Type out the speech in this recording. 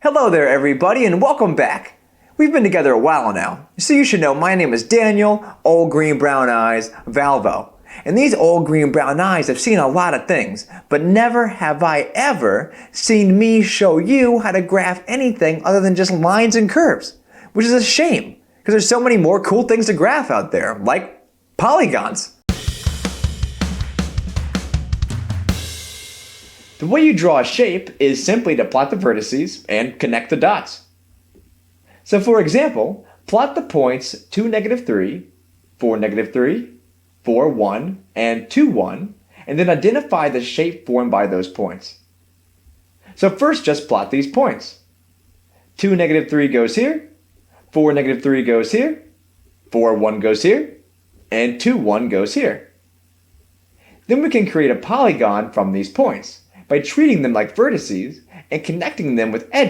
Hello there everybody and welcome back. We've been together a while now, so you should know my name is Daniel, old green brown eyes, Valvo. And these old green brown eyes have seen a lot of things, but never have I ever seen me show you how to graph anything other than just lines and curves, which is a shame, because there's so many more cool things to graph out there, like polygons. The way you draw a shape is simply to plot the vertices and connect the dots. So for example, plot the points 2, -3, 4, -3, 4, 1, and 2, 1, and then identify the shape formed by those points. So first just plot these points. 2, -3 goes here, 4, -3 goes here, 4, 1 goes here, and 2, 1 goes here. Then we can create a polygon from these points by treating them like vertices and connecting them with edges.